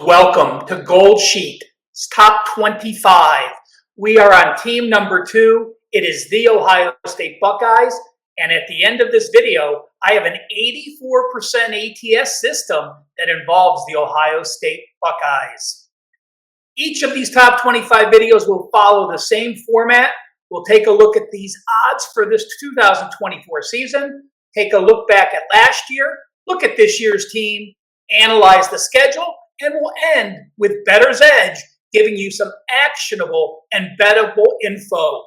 Welcome to Gold Sheet's Top 25. We are on team number 2. It is the Ohio State Buckeyes. And at the end of this video, I have an 84% ATS system that involves the Ohio State Buckeyes. Each of these top 25 videos will follow the same format. We'll take a look at these odds for this 2024 season, take a look back at last year, look at this year's team, analyze the schedule, and we'll end with Bettor's Edge, giving you some actionable and bettable info.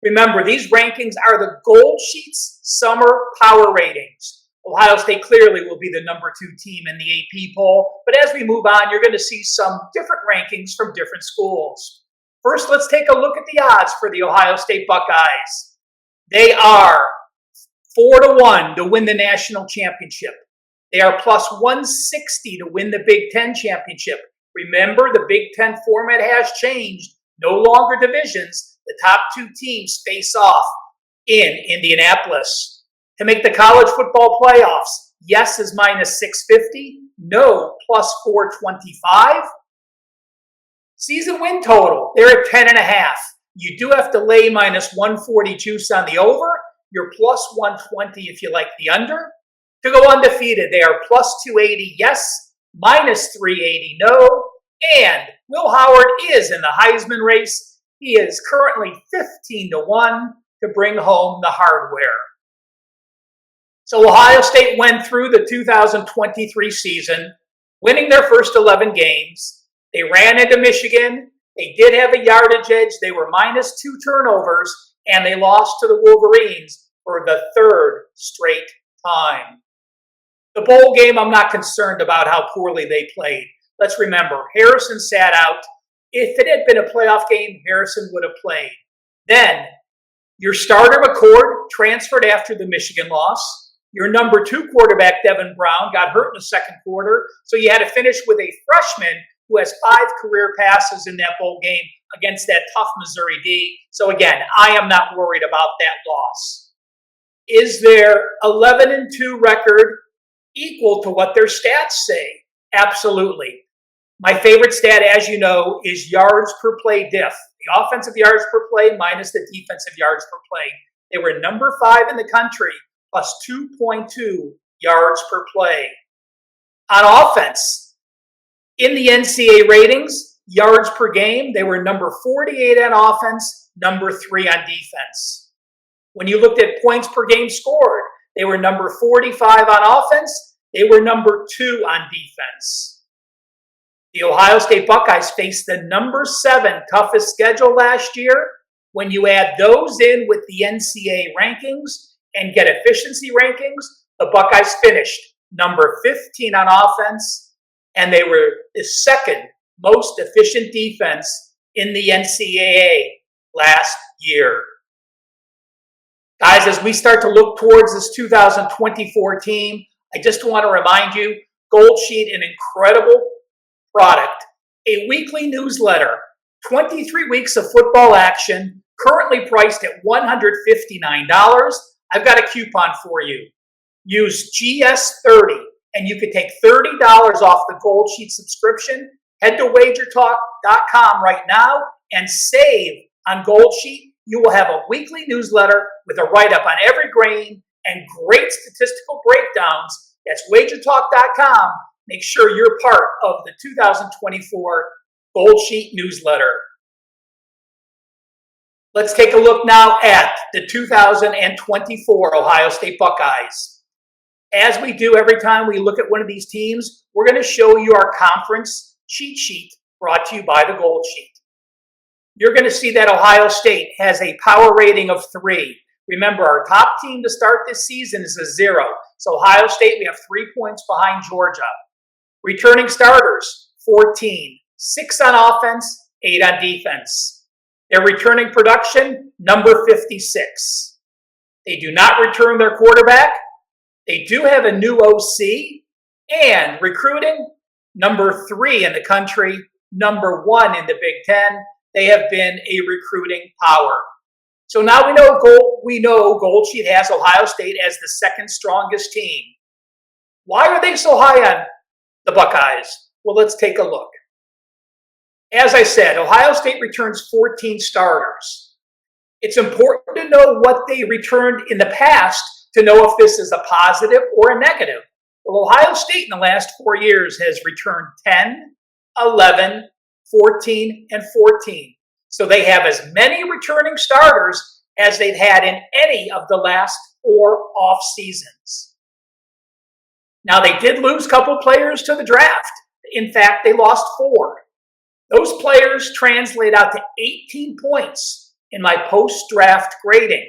Remember, these rankings are the Gold Sheet's summer power ratings. Ohio State clearly will be the number 2 team in the AP poll, but as we move on, you're going to see some different rankings from different schools. First, let's take a look at the odds for the Ohio State Buckeyes. They are 4-1 to win the national championship. They are plus 160 to win the Big Ten championship. Remember, the Big Ten format has changed. No longer divisions. The top 2 teams face off in Indianapolis. To make the college football playoffs, yes is minus 650, no plus 425. Season win total, they're at 10.5. You do have to lay minus 140 juice on the over. You're plus 120 if you like the under. To go undefeated, they are plus 280, yes, minus 380, no. And Will Howard is in the Heisman race. He is currently 15-1 to bring home the hardware. So Ohio State went through the 2023 season, winning their first 11 games. They ran into Michigan. They did have a yardage edge. They were minus 2 turnovers, and they lost to the Wolverines for the 3rd straight time. The bowl game, I'm not concerned about how poorly they played. Let's remember, Harrison sat out. If it had been a playoff game, Harrison would have played. Then, your starter McCord transferred after the Michigan loss. Your number 2 quarterback, Devin Brown, got hurt in the second quarter, so you had to finish with a freshman who has 5 career passes in that bowl game against that tough Missouri D. So again, I am not worried about that loss. Is their 11-2 record equal to what their stats say? Absolutely. My favorite stat, as you know, is yards per play diff. The offensive yards per play minus the defensive yards per play. They were number 5 in the country, plus 2.2 yards per play. On offense, in the NCAA ratings, yards per game, they were number 48 on offense, number 3 on defense. When you looked at points per game scored, they were number 45 on offense. They were number 2 on defense. The Ohio State Buckeyes faced the number 7 toughest schedule last year. When you add those in with the NCAA rankings and get efficiency rankings, the Buckeyes finished number 15 on offense, and they were the 2nd most efficient defense in the NCAA last year. Guys, as we start to look towards this 2024 team, I just want to remind you, Gold Sheet, an incredible product, a weekly newsletter, 23 weeks of football action, currently priced at $159. I've got a coupon for you. Use GS30, and you can take $30 off the Gold Sheet subscription. Head to wagertalk.com right now and save on Gold Sheet. You will have a weekly newsletter with a write-up on every grain and great statistical breakdowns. That's wagertalk.com. Make sure you're part of the 2024 Gold Sheet newsletter. Let's take a look now at the 2024 Ohio State Buckeyes. As we do every time we look at one of these teams, we're going to show you our conference cheat sheet brought to you by the Gold Sheet. You're going to see that Ohio State has a power rating of 3. Remember, our top team to start this season is a 0. So Ohio State, we have 3 points behind Georgia. Returning starters, 14. 6 on offense, 8 on defense. Their returning production, number 56. They do not return their quarterback. They do have a new OC. And recruiting, number 3 in the country, number 1 in the Big Ten. They have been a recruiting power. So now we know Gold Sheet has Ohio State as the 2nd strongest team. Why are they so high on the Buckeyes? Well, let's take a look. As I said, Ohio State returns 14 starters. It's important to know what they returned in the past to know if this is a positive or a negative. Well, Ohio State in the last 4 years has returned 10, 11, 14, and 14. So they have as many returning starters as they've had in any of the last 4 off seasons. Now, they did lose a couple players to the draft. In fact, they lost 4. Those players translate out to 18 points in my post-draft grading.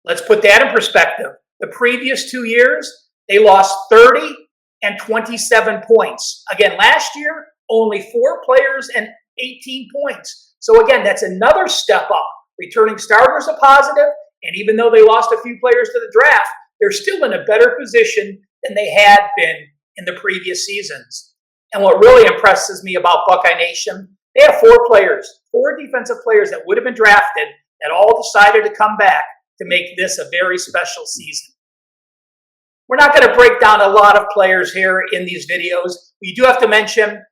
Let's put that in perspective. The previous 2 years, they lost 30 and 27 points. Again, last year, only 4 players and 18 points. So again, that's another step up. Returning starters are positive, and even though they lost a few players to the draft, they're still in a better position than they had been in the previous seasons. And what really impresses me about Buckeye Nation, they have 4 players, 4 defensive players that would have been drafted that all decided to come back to make this a very special season. We're not going to break down a lot of players here in these videos. We do have to mention,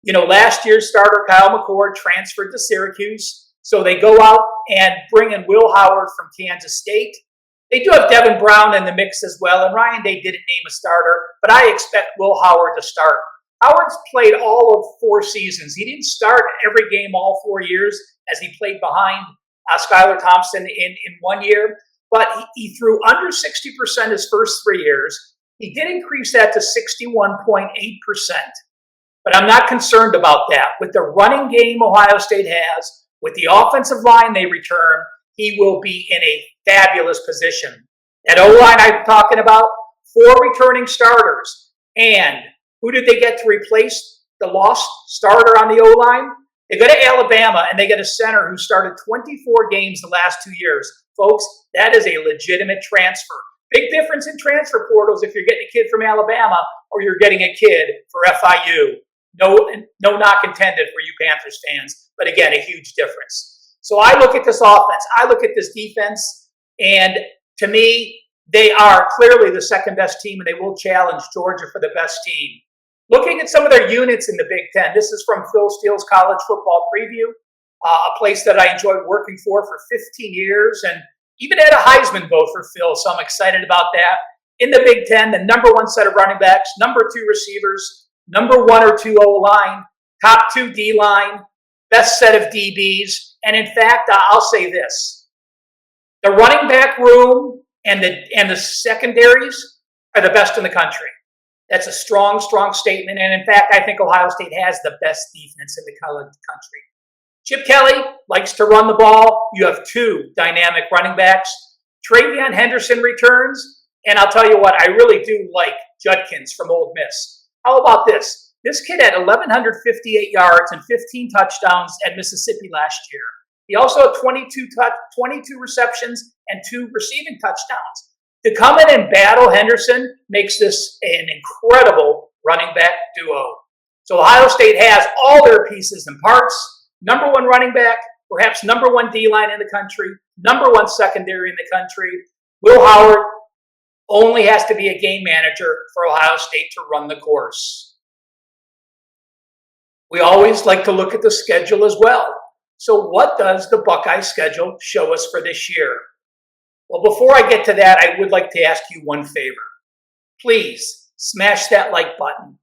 last year's starter, Kyle McCord, transferred to Syracuse. So they go out and bring in Will Howard from Kansas State. They do have Devin Brown in the mix as well, and Ryan Day didn't name a starter, but I expect Will Howard to start. Howard's played all of 4 seasons. He didn't start every game all 4 years as he played behind Skylar Thompson in 1 year, but he threw under 60% his first 3 years. He did increase that to 61.8%, but I'm not concerned about that. With the running game Ohio State has, with the offensive line they return, he will be in a fabulous position. That O-line I'm talking about, 4 returning starters. And who did they get to replace the lost starter on the O-line? They go to Alabama, and they get a center who started 24 games the last 2 years. Folks, that is a legitimate transfer. Big difference in transfer portals if you're getting a kid from Alabama or you're getting a kid for FIU. No knock intended for you Panthers fans, but again, a huge difference. So I look at this offense, I look at this defense, and to me, they are clearly the second best team, and they will challenge Georgia for the best team. Looking at some of their units in the Big Ten, this is from Phil Steele's College Football Preview, a place that I enjoyed working for 15 years, and even had a Heisman vote for Phil, so I'm excited about that. In the Big Ten, the number 1 set of running backs, number 2 receivers, number 1 or 2 O-line, top 2 D-line, best set of DBs, and in fact, I'll say this. The running back room and the secondaries are the best in the country. That's a strong, strong statement, and in fact, I think Ohio State has the best defense in the country. Chip Kelly likes to run the ball. You have 2 dynamic running backs. Travion Henderson returns, and I'll tell you what, I really do like Judkins from Ole Miss. How about this? This kid had 1,158 yards and 15 touchdowns at Mississippi last year. He also had 22 receptions and 2 receiving touchdowns. To come in and battle Henderson makes this an incredible running back duo. So Ohio State has all their pieces and parts. Number 1 running back, perhaps number 1 D-line in the country, number 1 secondary in the country. Will Howard only has to be a game manager for Ohio State to run the course. We always like to look at the schedule as well. So what does the Buckeye schedule show us for this year? Well, before I get to that, I would like to ask you one favor. Please smash that like button.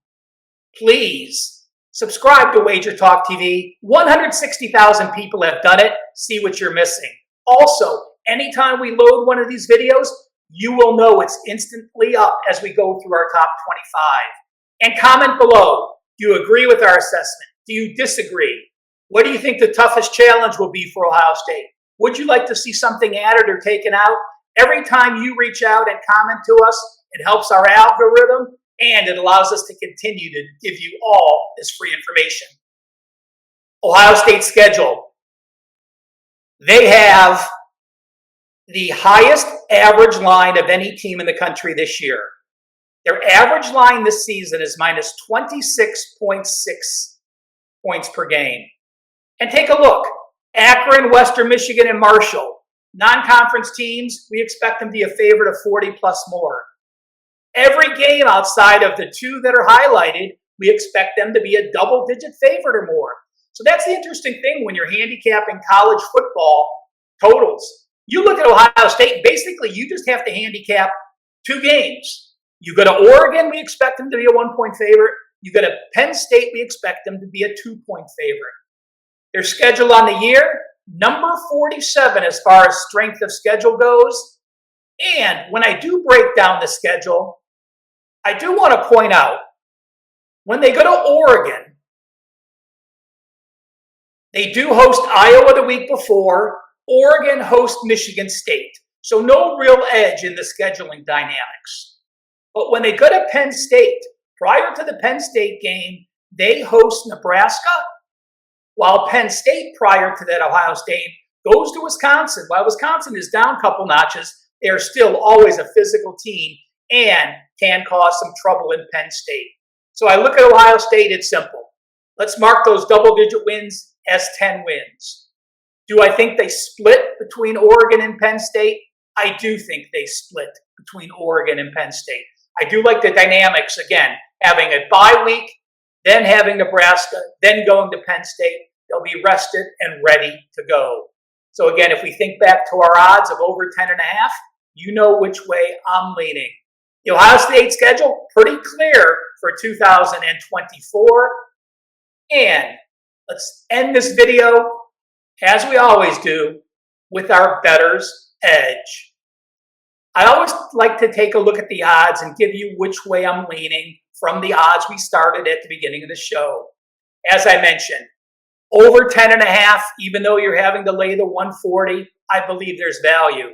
Please subscribe to Wager Talk TV. 160,000 people have done it. See what you're missing. Also, anytime we load one of these videos, you will know it's instantly up as we go through our top 25. And comment below. Do you agree with our assessment? Do you disagree? What do you think the toughest challenge will be for Ohio State? Would you like to see something added or taken out? Every time you reach out and comment to us, it helps our algorithm and it allows us to continue to give you all this free information. Ohio State schedule. They have the highest average line of any team in the country this year. Their average line this season is minus 26.6 points per game. And take a look. Akron, Western Michigan, and Marshall. Non-conference teams, we expect them to be a favorite of 40 plus more. Every game outside of the 2 that are highlighted, we expect them to be a double-digit favorite or more. So that's the interesting thing when you're handicapping college football totals. You look at Ohio State, and basically you just have to handicap 2 games. You go to Oregon, we expect them to be a 1-point favorite. You go to Penn State, we expect them to be a 2-point favorite. Their schedule on the year, number 47 as far as strength of schedule goes. And when I do break down the schedule, I do want to point out, when they go to Oregon, they do host Iowa the week before. Oregon hosts Michigan State. So no real edge in the scheduling dynamics. But when they go to Penn State, prior to the Penn State game, they host Nebraska, while Penn State, prior to that Ohio State, goes to Wisconsin. While Wisconsin is down a couple notches, they are still always a physical team and can cause some trouble in Penn State. So I look at Ohio State, it's simple. Let's mark those double-digit wins as 10 wins. Do I think they split between Oregon and Penn State? I do think they split between Oregon and Penn State. I do like the dynamics, again, having a bye week, then having Nebraska, then going to Penn State. They'll be rested and ready to go. So again, if we think back to our odds of over 10.5, you know which way I'm leaning. The Ohio State schedule, pretty clear for 2024. And let's end this video, as we always do, with our bettor's edge. I always like to take a look at the odds and give you which way I'm leaning from the odds we started at the beginning of the show. As I mentioned, over 10.5, even though you're having to lay the 140, I believe there's value.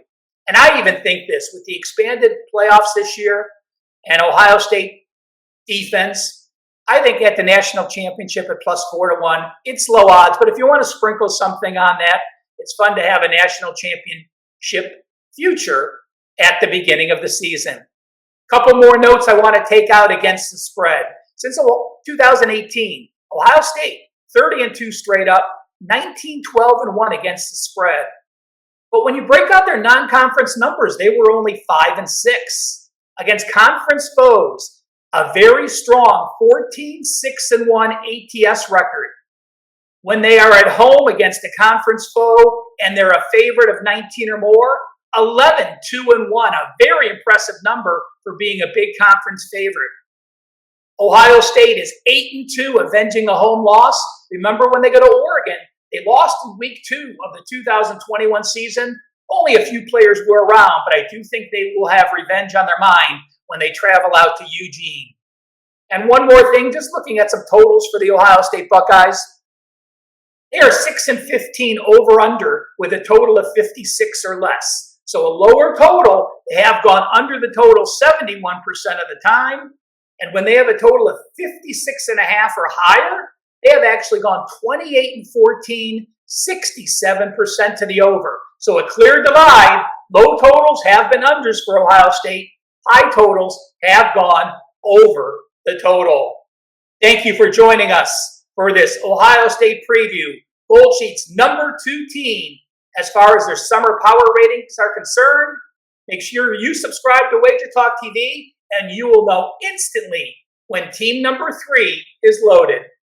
And I even think this, with the expanded playoffs this year and Ohio State defense, I think at the national championship at plus 4-1, it's low odds. But if you want to sprinkle something on that, it's fun to have a national championship future at the beginning of the season. Couple more notes I want to take out against the spread. Since 2018, Ohio State, 30-2 straight up, 19-12-1 against the spread. But when you break out their non-conference numbers, they were only 5-6 against conference foes. A very strong 14-6-1 ATS record. When they are at home against a conference foe and they're a favorite of 19 or more, 11-2-1, a very impressive number for being a big conference favorite. Ohio State is 8-2, avenging a home loss. Remember when they go to Oregon, they lost in week 2 of the 2021 season. Only a few players were around, but I do think they will have revenge on their mind when they travel out to Eugene. And one more thing, just looking at some totals for the Ohio State Buckeyes. They are 6-15 over-under with a total of 56 or less. So a lower total, they have gone under the total 71% of the time. And when they have a total of 56.5 or higher, they have actually gone 28-14, 67% to the over. So a clear divide. Low totals have been unders for Ohio State. High totals have gone over the total. Thank you for joining us for this Ohio State preview. Gold Sheet's number 2 team as far as their summer power ratings are concerned. Make sure you subscribe to Wager Talk TV and you will know instantly when team number 3 is loaded.